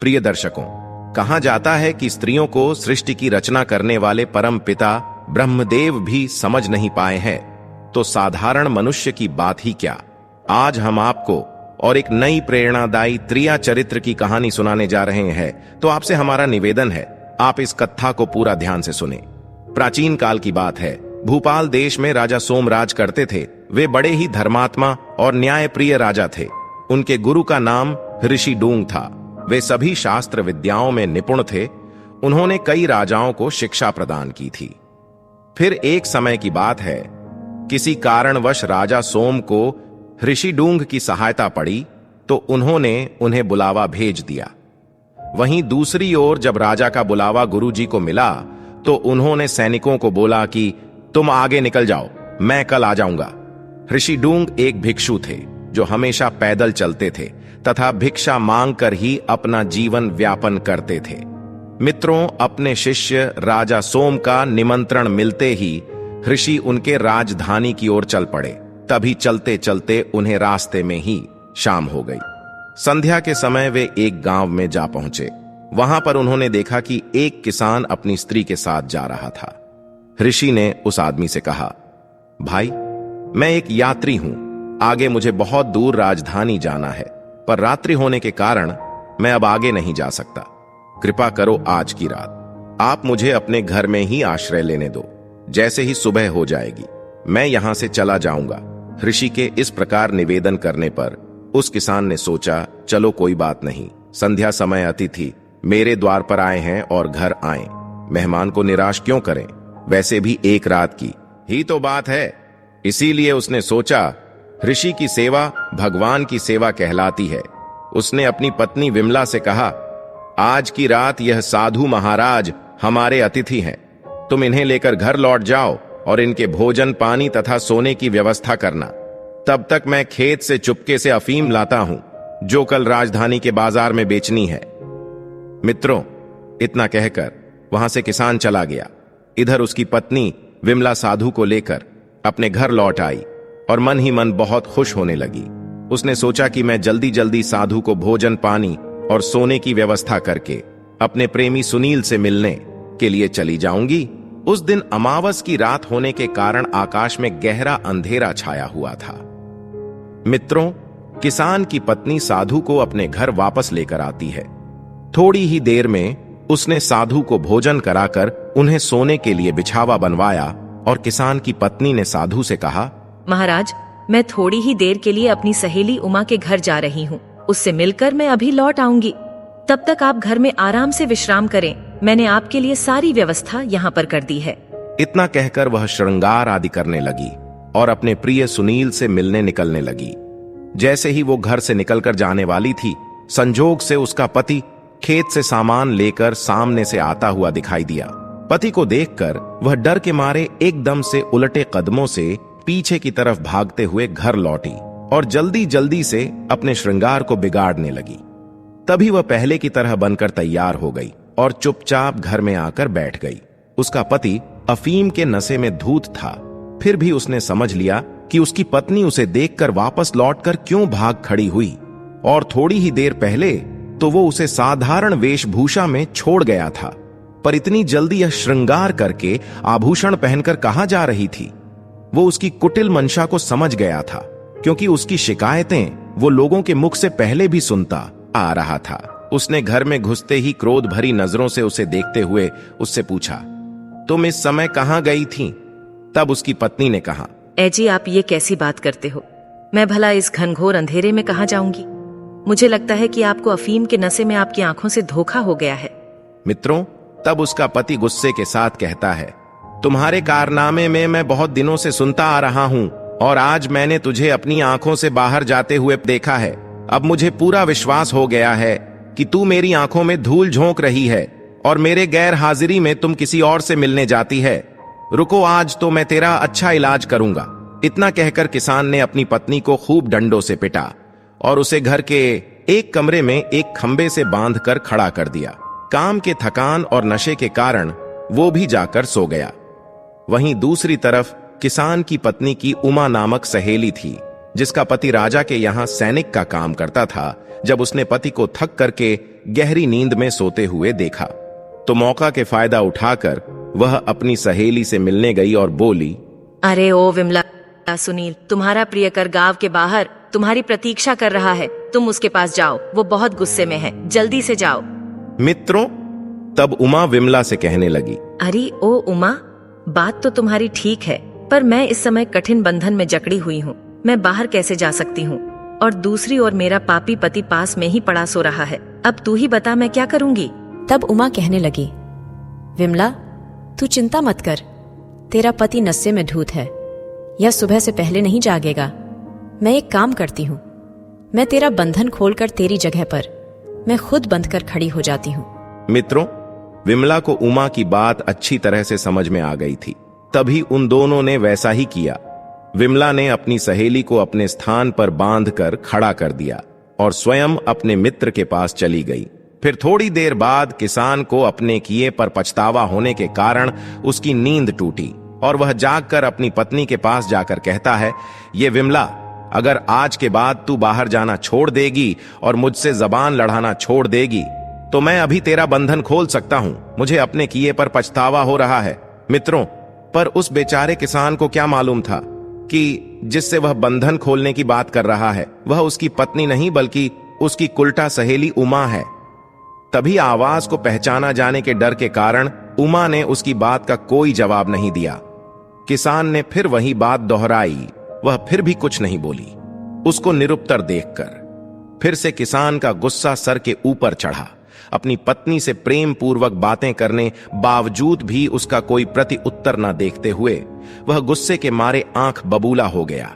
प्रिय दर्शकों, कहा जाता है कि स्त्रियों को सृष्टि की रचना करने वाले परम पिता ब्रह्मदेव भी समझ नहीं पाए हैं, तो साधारण मनुष्य की बात ही क्या। आज हम आपको और एक नई प्रेरणादायी त्रिया चरित्र की कहानी सुनाने जा रहे हैं। तो आपसे हमारा निवेदन है, आप इस कथा को पूरा ध्यान से सुने। प्राचीन काल की बात है। भूपाल देश में राजा सोमराज करते थे। वे बड़े ही धर्मात्मा और न्यायप्रिय राजा थे। उनके गुरु का नाम ऋषि डूंग था। वे सभी शास्त्र विद्याओं में निपुण थे। उन्होंने कई राजाओं को शिक्षा प्रदान की थी। फिर एक समय की बात है, किसी कारणवश राजा सोम को ऋषि डूंग की सहायता पड़ी, तो उन्होंने उन्हें बुलावा भेज दिया। वहीं दूसरी ओर जब राजा का बुलावा गुरुजी को मिला, तो उन्होंने सैनिकों को बोला कि तुम आगे निकल जाओ, मैं कल आ जाऊंगा। ऋषि डूंग एक भिक्षु थे जो हमेशा पैदल चलते थे तथा भिक्षा मांगकर ही अपना जीवन व्यापन करते थे। मित्रों, अपने शिष्य राजा सोम का निमंत्रण मिलते ही ऋषि उनके राजधानी की ओर चल पड़े। तभी चलते चलते उन्हें रास्ते में ही शाम हो गई। संध्या के समय वे एक गांव में जा पहुंचे। वहां पर उन्होंने देखा कि एक किसान अपनी स्त्री के साथ जा रहा था। ऋषि ने उस आदमी से कहा, भाई, मैं एक यात्री हूं, आगे मुझे बहुत दूर राजधानी जाना है, पर रात्रि होने के कारण मैं अब आगे नहीं जा सकता। कृपा करो आज की रात आप मुझे अपने घर में ही आश्रय लेने दो। जैसे ही सुबह हो जाएगी मैं यहां से चला जाऊंगा। ऋषि के इस प्रकार निवेदन करने पर उस किसान ने सोचा, चलो कोई बात नहीं, संध्या समय अतिथि मेरे द्वार पर आए हैं और घर आए, मेहमान को निराश क्यों करें, वैसे भी एक रात की ही तो बात है। इसीलिए उसने सोचा, ऋषि की सेवा भगवान की सेवा कहलाती है। उसने अपनी पत्नी विमला से कहा, आज की रात यह साधु महाराज हमारे अतिथि हैं। तुम इन्हें लेकर घर लौट जाओ और इनके भोजन पानी तथा सोने की व्यवस्था करना। तब तक मैं खेत से चुपके से अफीम लाता हूं, जो कल राजधानी के बाजार में बेचनी है। मित्रों, इतना कहकर वहां से किसान चला गया। इधर उसकी पत्नी विमला साधु को लेकर अपने घर लौट आई और मन ही मन बहुत खुश होने लगी। उसने सोचा कि मैं जल्दी जल्दी साधु को भोजन पानी और सोने की व्यवस्था करके अपने प्रेमी सुनील से मिलने के लिए चली जाऊंगी। उस दिन अमावस की रात होने के कारण आकाश में गहरा अंधेरा छाया हुआ था। मित्रों, किसान की पत्नी साधु को अपने घर वापस लेकर आती है। थोड़ी ही देर में उसने साधु को भोजन कराकर उन्हें सोने के लिए बिछावा बनवाया और किसान की पत्नी ने साधु से कहा, महाराज, मैं थोड़ी ही देर के लिए अपनी सहेली उमा के घर जा रही हूँ, उससे मिलकर मैं अभी लौट आऊंगी। तब तक आप घर में आराम से विश्राम करें, मैंने आपके लिए सारी व्यवस्था यहाँ पर कर दी है। इतना कहकर वह श्रृंगार आदि करने लगी और अपने प्रिय सुनील से मिलने निकलने लगी। जैसे ही वो घर से निकलकर जाने वाली थी, संजोग से उसका पति खेत से सामान लेकर सामने से आता हुआ दिखाई दिया। पति को देखकर वह डर के मारे एकदम से उलटे कदमों से पीछे की तरफ भागते हुए घर लौटी और जल्दी जल्दी से अपने श्रृंगार को बिगाड़ने लगी। तभी वह पहले की तरह बनकर तैयार हो गई और चुपचाप घर में आकर बैठ गई। उसका पति अफीम के नशे में धूत था, फिर भी उसने समझ लिया कि उसकी पत्नी उसे देखकर वापस लौटकर क्यों भाग खड़ी हुई, और थोड़ी ही देर पहले तो वो उसे साधारण वेशभूषा में छोड़ गया था, पर इतनी जल्दी यह श्रृंगार करके आभूषण पहनकर कहां जा रही थी। वो उसकी कुटिल मंशा को समझ गया था, क्योंकि उसकी शिकायतें वो लोगों के मुख से पहले भी सुनता आ रहा था। उसने घर में घुसते ही क्रोध भरी नजरों से उसे देखते हुए उससे पूछा, तुम इस समय कहां गई थी? तब उसकी पत्नी ने कहा, जी, आप ये कैसी बात करते हो? मैं भला इस घनघोर अंधेरे में कहां जाऊंगी? मुझे लगता है कि आपको अफीम के नशे में आपकी आंखों से धोखा हो गया है। मित्रों, तब उसका पति गुस्से के साथ कहता है, तुम्हारे कारनामे में मैं बहुत दिनों से सुनता आ रहा हूं और आज मैंने तुझे अपनी आंखों से बाहर जाते हुए देखा है। अब मुझे पूरा विश्वास हो गया है कि तू मेरी आंखों में धूल झोंक रही है और मेरे गैर हाजिरी में तुम किसी और से मिलने जाती है। रुको, आज तो मैं तेरा अच्छा इलाज करूंगा। इतना कहकर किसान ने अपनी पत्नी को खूब डंडों से पिटा और उसे घर के एक कमरे में एक खंबे से बांधकर खड़ा कर दिया। काम के थकान और नशे के कारण वो भी जाकर सो गया। वहीं दूसरी तरफ किसान की पत्नी की उमा नामक सहेली थी। जिसका पति राजा के यहाँ सैनिक का काम करता था, जब उसने पति को थक करके गहरी नींद में सोते हुए देखा तो मौका के फायदा उठाकर वह अपनी सहेली से मिलने गई और बोली, अरे ओ विमला, सुनील तुम्हारा प्रियकर गांव के बाहर तुम्हारी प्रतीक्षा कर रहा है, तुम उसके पास जाओ, वो बहुत गुस्से में है, जल्दी से जाओ। मित्रों, तब उमा विमला से कहने लगी, अरे ओ उमा, बात तो तुम्हारी ठीक है, पर मैं इस समय कठिन बंधन में जकड़ी हुई हूँ, मैं बाहर कैसे जा सकती हूँ? और दूसरी ओर मेरा पापी पति पास में ही पड़ा सो रहा है, अब तू ही बता मैं क्या करूँगी? तब उमा कहने लगी, विमला तू चिंता मत कर, तेरा पति नशे में धूत है, यह सुबह से पहले नहीं जागेगा। मैं एक काम करती हूँ, मैं तेरा बंधन खोलकर तेरी जगह पर मैं खुद बंध कर खड़ी हो जाती हूँ। मित्रों, विमला को उमा की बात अच्छी तरह से समझ में आ गई थी, तभी उन दोनों ने वैसा ही किया। विमला ने अपनी सहेली को अपने स्थान पर बांधकर खड़ा कर दिया और स्वयं अपने मित्र के पास चली गई। फिर थोड़ी देर बाद किसान को अपने किए पर पछतावा होने के कारण उसकी नींद टूटी और वह जागकर अपनी पत्नी के पास जाकर कहता है, ये विमला, अगर आज के बाद तू बाहर जाना छोड़ देगी और मुझसे जबान लड़ाना छोड़ देगी तो मैं अभी तेरा बंधन खोल सकता हूं। मुझे अपने किए पर पछतावा हो रहा है। मित्रों, पर उस बेचारे किसान को क्या मालूम था कि जिससे वह बंधन खोलने की बात कर रहा है वह उसकी पत्नी नहीं बल्कि उसकी कुलटा सहेली उमा है। तभी आवाज को पहचाना जाने के डर के कारण उमा ने उसकी बात का कोई जवाब नहीं दिया। किसान ने फिर वही बात दोहराई, वह फिर भी कुछ नहीं बोली। उसको निरुत्तर देखकर फिर से किसान का गुस्सा सर के ऊपर चढ़ा। अपनी पत्नी से प्रेम पूर्वक बातें करने बावजूद भी उसका कोई प्रति उत्तर न देखते हुए वह गुस्से के मारे आंख बबूला हो गया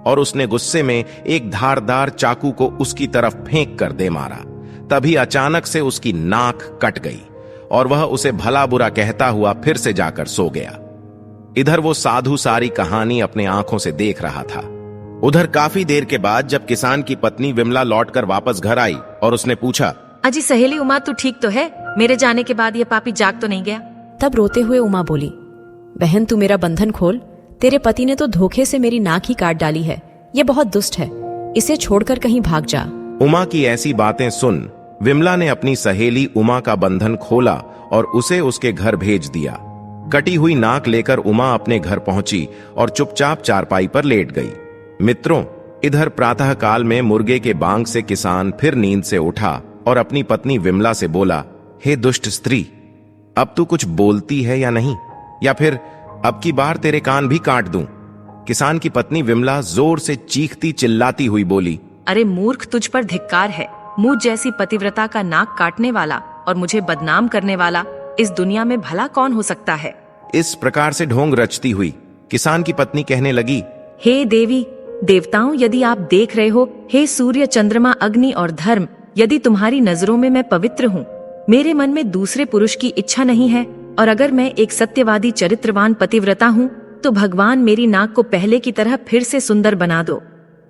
और उसने गुस्से में एक धारदार चाकू को उसकी तरफ फेंक कर दे मारा। तभी अचानक से उसकी नाक कट गई और वह उसे भला बुरा कहता हुआ फिर से जाकर सो गया। इधर वो साधु सारी कहानी अपने आंखों से देख रहा था। उधर काफी देर के बाद जब किसान की पत्नी विमला लौटकर वापस घर आई और उसने पूछा, अजी सहेली उमा, तू ठीक तो है? मेरे जाने के बाद ये पापी जाग तो नहीं गया? तब रोते हुए उमा बोली, बहन तू मेरा बंधन खोल, तेरे पति ने तो धोखे से मेरी नाक ही काट डाली है, ये बहुत दुष्ट है, इसे छोड़कर कहीं भाग जा। उमा की ऐसी बातें सुन विमला ने अपनी सहेली उमा का बंधन खोला और उसे उसके घर भेज दिया। कटी हुई नाक लेकर उमा अपने घर पहुंची और चुपचाप चारपाई पर लेट गई। मित्रों, इधर प्रातः काल में मुर्गे के बांग से किसान फिर नींद से उठा और अपनी पत्नी विमला से बोला, हे दुष्ट स्त्री, अब तू कुछ बोलती है या नहीं, या फिर अब की बार तेरे कान भी काट दूं? किसान की पत्नी विमला जोर से चीखती चिल्लाती हुई बोली, अरे मूर्ख, तुझ पर धिक्कार है। मुझ जैसी पतिव्रता का नाक काटने वाला और मुझे बदनाम करने वाला इस दुनिया में भला कौन हो सकता है? इस प्रकार से ढोंग रचती हुई किसान की पत्नी कहने लगी, हे देवी देवताओं, यदि आप देख रहे हो, हे सूर्य चंद्रमा अग्नि और धर्म, यदि तुम्हारी नजरों में मैं पवित्र हूँ, मेरे मन में दूसरे पुरुष की इच्छा नहीं है, और अगर मैं एक सत्यवादी चरित्रवान पतिव्रता हूँ, तो भगवान मेरी नाक को पहले की तरह फिर से सुंदर बना दो।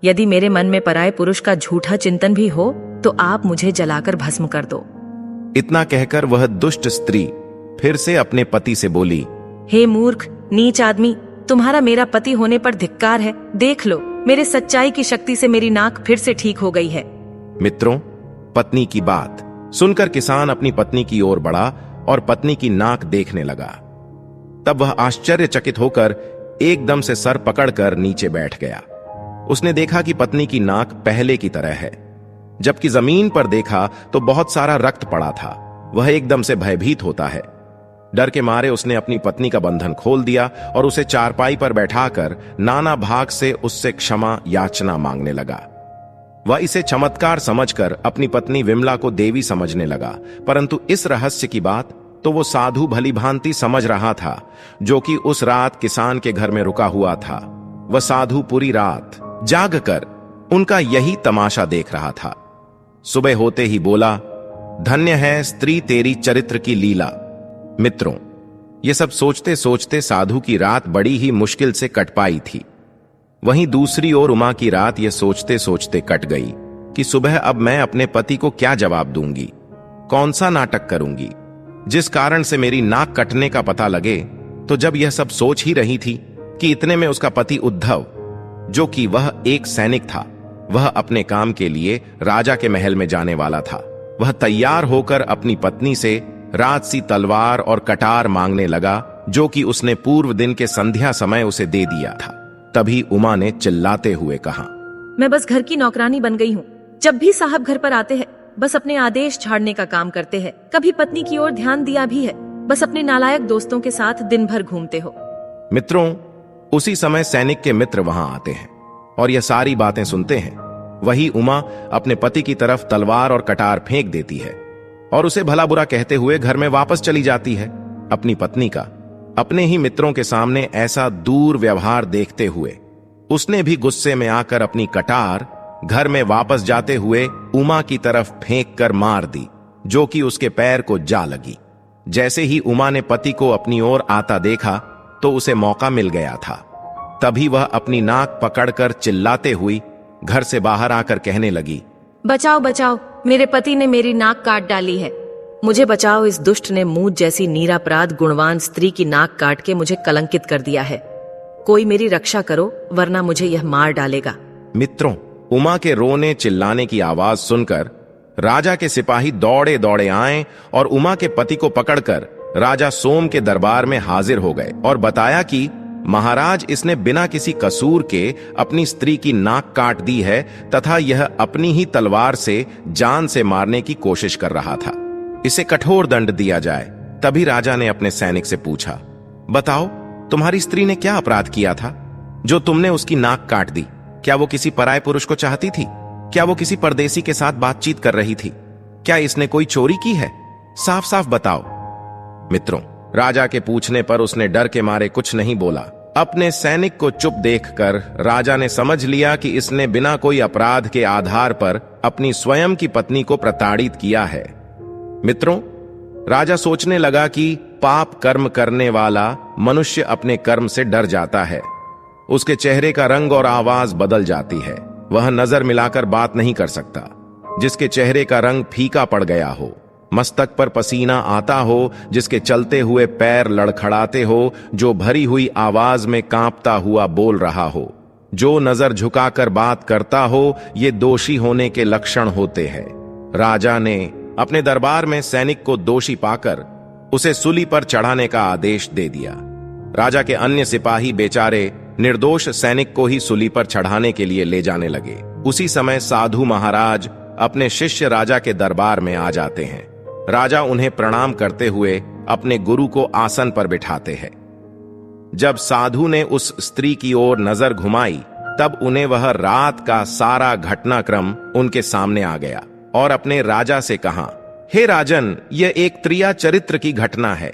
यदि मेरे मन में पराये पुरुष का झूठा चिंतन भी हो तो आप मुझे जलाकर भस्म कर दो। इतना कहकर वह दुष्ट स्त्री फिर से अपने पति से बोली, हे मूर्ख नीच आदमी, तुम्हारा मेरा पति होने पर धिक्कार है। देख लो, मेरे सच्चाई की शक्ति से मेरी नाक फिर से ठीक हो गई है। मित्रों, पत्नी की बात सुनकर किसान अपनी पत्नी की ओर बढ़ा और पत्नी की नाक देखने लगा। तब वह आश्चर्यचकित होकर एकदम से सर पकड़कर नीचे बैठ गया। उसने देखा कि पत्नी की नाक पहले की तरह है, जबकि जमीन पर देखा तो बहुत सारा रक्त पड़ा था। वह एकदम से भयभीत होता है। डर के मारे उसने अपनी पत्नी का बंधन खोल दिया और उसे चारपाई पर बैठाकर नाना भाग से उससे क्षमा याचना मांगने लगा। वह इसे चमत्कार समझकर अपनी पत्नी विमला को देवी समझने लगा, परंतु इस रहस्य की बात तो वो साधु भली भांति समझ रहा था, जो कि उस रात किसान के घर में रुका हुआ था। वह साधु पूरी रात जागकर उनका यही तमाशा देख रहा था। सुबह होते ही बोला, धन्य है स्त्री तेरी चरित्र की लीला। मित्रों, ये सब सोचते सोचते साधु की रात बड़ी ही मुश्किल से कट पाई थी। वहीं दूसरी ओर उमा की रात ये सोचते सोचते कट गई कि सुबह अब मैं अपने पति को क्या जवाब दूंगी, कौन सा नाटक करूंगी जिस कारण से मेरी नाक कटने का पता लगे। तो जब यह सब सोच ही रही थी कि इतने में उसका पति उद्धव जो कि वह एक सैनिक था। वह अपने काम के लिए राजा के महल में जाने वाला था। वह तैयार होकर अपनी पत्नी से राजसी तलवार और कटार मांगने लगा, जो कि उसने पूर्व दिन के संध्या समय उसे दे दिया था। तभी उमा ने चिल्लाते हुए कहा, मैं बस घर की नौकरानी बन गई हूँ। जब भी साहब घर पर आते हैं बस अपने आदेश झाड़ने का काम करते हैं। कभी पत्नी की ओर ध्यान दिया भी है? बस अपने नालायक दोस्तों के साथ दिन भर घूमते हो। मित्रों, उसी समय सैनिक के मित्र वहां आते हैं और यह सारी बातें सुनते हैं। वही उमा अपने पति की तरफ तलवार और कटार फेंक देती है और उसे भला बुरा कहते हुए घर में वापस चली जाती है। अपनी पत्नी का अपने ही मित्रों के सामने ऐसा दूर व्यवहार देखते हुए उसने भी गुस्से में आकर अपनी कटार घर में वापस जाते हुए उमा की तरफ फेंक कर मार दी, जो कि उसके पैर को जा लगी। जैसे ही उमा ने पति को अपनी ओर आता देखा तो उसे मौका मिल गया था। तभी वह अपनी नाक पकड़कर चिल्लाते हुई घर से बाहर आकर कहने लगी, बचाओ बचाओ, मेरे पति ने मेरी नाक काट डाली है। मुझे बचाओ, इस दुष्ट ने मूठ जैसी निरपराध गुणवान स्त्री की नाक काट के मुझे कलंकित कर दिया है। कोई मेरी रक्षा करो, वरना मुझे यह मार डालेगा। मित्रों, उमा के रोने चिल्लाने की आवाज सुनकर राजा के सिपाही दौड़े दौड़े आए और उमा के पति को पकड़कर राजा सोम के दरबार में हाजिर हो गए और बताया कि महाराज, इसने बिना किसी कसूर के अपनी स्त्री की नाक काट दी है तथा यह अपनी ही तलवार से जान से मारने की कोशिश कर रहा था। इसे कठोर दंड दिया जाए। तभी राजा ने अपने सैनिक से पूछा, बताओ, तुम्हारी स्त्री ने क्या अपराध किया था जो तुमने उसकी नाक काट दी? क्या वो किसी पराये पुरुष को चाहती थी? क्या वो किसी परदेसी के साथ बातचीत कर रही थी? क्या इसने कोई चोरी की है? साफ साफ बताओ। मित्रों, राजा के पूछने पर उसने डर के मारे कुछ नहीं बोला। अपने सैनिक को चुप देखकर राजा ने समझ लिया कि इसने बिना कोई अपराध के आधार पर अपनी स्वयं की पत्नी को प्रताड़ित किया है। मित्रों, राजा सोचने लगा कि पाप कर्म करने वाला मनुष्य अपने कर्म से डर जाता है। उसके चेहरे का रंग और आवाज बदल जाती है। वह नजर मिलाकर बात नहीं कर सकता। जिसके चेहरे का रंग फीका पड़ गया हो, मस्तक पर पसीना आता हो, जिसके चलते हुए पैर लड़खड़ाते हो, जो भरी हुई आवाज में कांपता हुआ बोल रहा हो, जो नजर झुकाकर बात करता हो, ये दोषी होने के लक्षण होते हैं। राजा ने अपने दरबार में सैनिक को दोषी पाकर उसे सूली पर चढ़ाने का आदेश दे दिया। राजा के अन्य सिपाही बेचारे निर्दोष सैनिक को ही सूली पर चढ़ाने के लिए ले जाने लगे। उसी समय साधु महाराज अपने शिष्य राजा के दरबार में आ जाते हैं। राजा उन्हें प्रणाम करते हुए अपने गुरु को आसन पर बिठाते हैं। जब साधु ने उस स्त्री की ओर नजर घुमाई, तब उन्हें वह रात का सारा घटनाक्रम उनके सामने आ गया और अपने राजा से कहा, हे राजन, यह एक त्रिया चरित्र की घटना है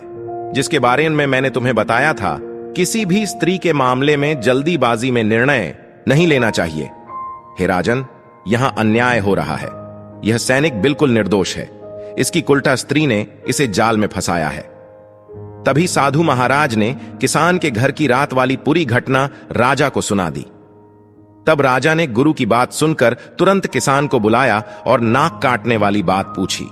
जिसके बारे में मैंने तुम्हें बताया था। किसी भी स्त्री के मामले में जल्दीबाजी में निर्णय नहीं लेना चाहिए। हे राजन, यहां अन्याय हो रहा है। यह सैनिक बिल्कुल निर्दोष है। इसकी कुलटा स्त्री ने इसे जाल में फंसाया है। तभी साधु महाराज ने किसान के घर की रात वाली पूरी घटना राजा को सुना दी। तब राजा ने गुरु की बात सुनकर तुरंत किसान को बुलाया और नाक काटने वाली बात पूछी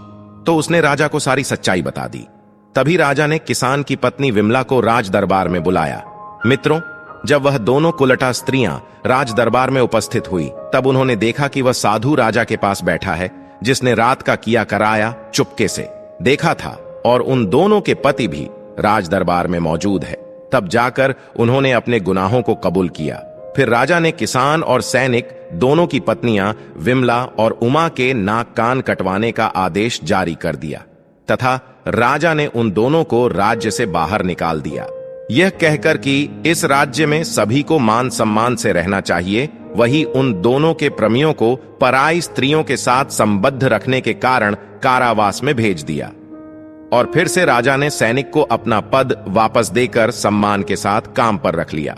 तो उसने राजा को सारी सच्चाई बता दी। तभी राजा ने किसान की पत्नी विमला को राज दरबार में बुलाया। मित्रों, जब वह दोनों कुलटा स्त्रियां राज दरबार में उपस्थित हुई, तब उन्होंने देखा कि वह साधु राजा के पास बैठा है जिसने रात का किया कराया चुपके से देखा था, और उन दोनों के पति भी राज दरबार में मौजूद है। तब जाकर उन्होंने अपने गुनाहों को कबूल किया। फिर राजा ने किसान और सैनिक दोनों की पत्नियां विमला और उमा के नाक कान कटवाने का आदेश जारी कर दिया तथा राजा ने उन दोनों को राज्य से बाहर निकाल दिया, यह कहकर कि इस राज्य में सभी को मान सम्मान से रहना चाहिए। वही उन दोनों के प्रमियों को पराई स्त्रियों के साथ संबद्ध रखने के कारण कारावास में भेज दिया। और फिर से राजा ने सैनिक को अपना पद वापस देकर सम्मान के साथ काम पर रख लिया।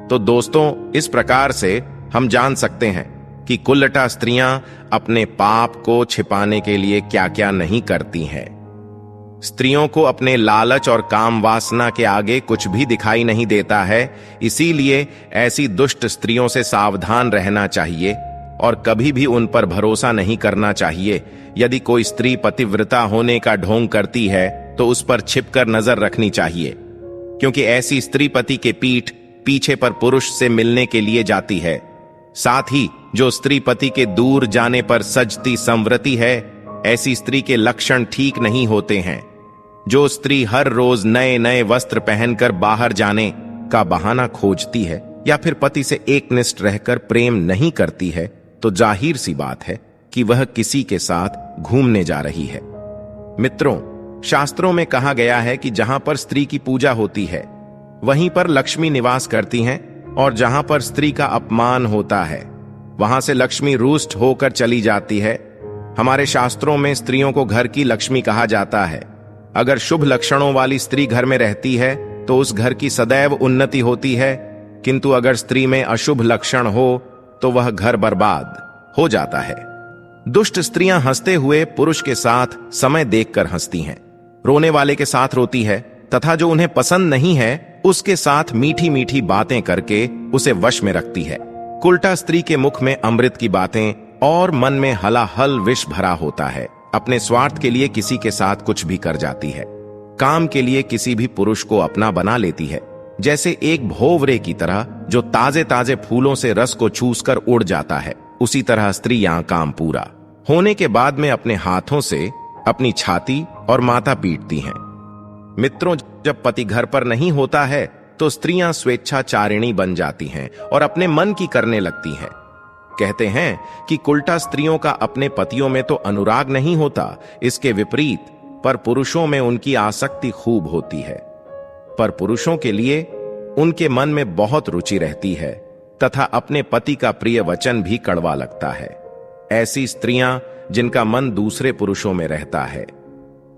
तो दोस्तों, इस प्रकार से हम जान सकते हैं कि कुलटा स्त्रियां अपने पाप को छिपाने के लिए क्या क्या नहीं करती हैं। स्त्रियों को अपने लालच और काम वासना के आगे कुछ भी दिखाई नहीं देता है। इसीलिए ऐसी दुष्ट स्त्रियों से सावधान रहना चाहिए और कभी भी उन पर भरोसा नहीं करना चाहिए। यदि कोई स्त्री पतिव्रता होने का ढोंग करती है तो उस पर छिपकर नजर रखनी चाहिए, क्योंकि ऐसी स्त्री पति के पीठ पीछे पर पुरुष से मिलने के लिए जाती है। साथ ही जो स्त्री पति के दूर जाने पर सजती संवरती है, ऐसी स्त्री के लक्षण ठीक नहीं होते हैं। जो स्त्री हर रोज नए नए वस्त्र पहनकर बाहर जाने का बहाना खोजती है या फिर पति से एकनिष्ठ रहकर प्रेम नहीं करती है, तो जाहिर सी बात है कि वह किसी के साथ घूमने जा रही है। मित्रों, शास्त्रों में कहा गया है कि जहां पर स्त्री की पूजा होती है वहीं पर लक्ष्मी निवास करती हैं, और जहां पर स्त्री का अपमान होता है वहां से लक्ष्मी रुष्ट होकर चली जाती है। हमारे शास्त्रों में स्त्रियों को घर की लक्ष्मी कहा जाता है। अगर शुभ लक्षणों वाली स्त्री घर में रहती है तो उस घर की सदैव उन्नति होती है, किंतु अगर स्त्री में अशुभ लक्षण हो तो वह घर बर्बाद हो जाता है। दुष्ट स्त्रियां हंसते हुए पुरुष के साथ समय देखकर हंसती हैं, रोने वाले के साथ रोती है तथा जो उन्हें पसंद नहीं है उसके साथ मीठी मीठी बातें करके उसे वश में रखती है। उल्टा स्त्री के मुख में अमृत की बातें और मन में हलाहल विष भरा होता है। अपने स्वार्थ के लिए किसी के साथ कुछ भी कर जाती है। काम के लिए किसी भी पुरुष को अपना बना लेती है, जैसे एक भौवरे की तरह जो ताजे ताजे फूलों से रस को चूसकर उड़ जाता है। उसी तरह स्त्री यहां काम पूरा होने के बाद में अपने हाथों से अपनी छाती और माथा पीटती हैं। मित्रों, जब पति घर पर नहीं होता है तो स्त्रियां स्वेच्छाचारिणी बन जाती हैं और अपने मन की करने लगती हैं। कहते हैं कि उल्टा स्त्रियों का अपने पतियों में तो अनुराग नहीं होता, इसके विपरीत पर पुरुषों में उनकी आसक्ति खूब होती है। पर पुरुषों के लिए उनके मन में बहुत रुचि रहती है तथा अपने पति का प्रिय वचन भी कड़वा लगता है। ऐसी स्त्रियां जिनका मन दूसरे पुरुषों में रहता है,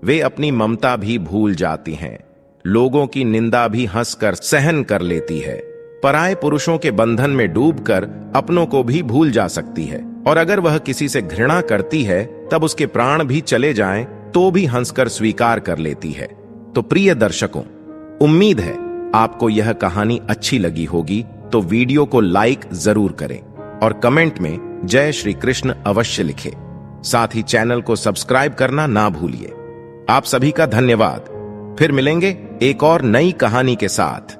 वे अपनी ममता भी भूल जाती हैं, लोगों की निंदा भी हंसकर सहन कर लेती है, पराये पुरुषों के बंधन में डूबकर अपनों को भी भूल जा सकती है, और अगर वह किसी से घृणा करती है तब उसके प्राण भी चले जाएं तो भी हंसकर स्वीकार कर लेती है। तो प्रिय दर्शकों, उम्मीद है आपको यह कहानी अच्छी लगी होगी, तो वीडियो को लाइक जरूर करें और कमेंट में जय श्री कृष्ण अवश्य लिखें। साथ ही चैनल को सब्सक्राइब करना ना भूलिए। आप सभी का धन्यवाद। फिर मिलेंगे एक और नई कहानी के साथ।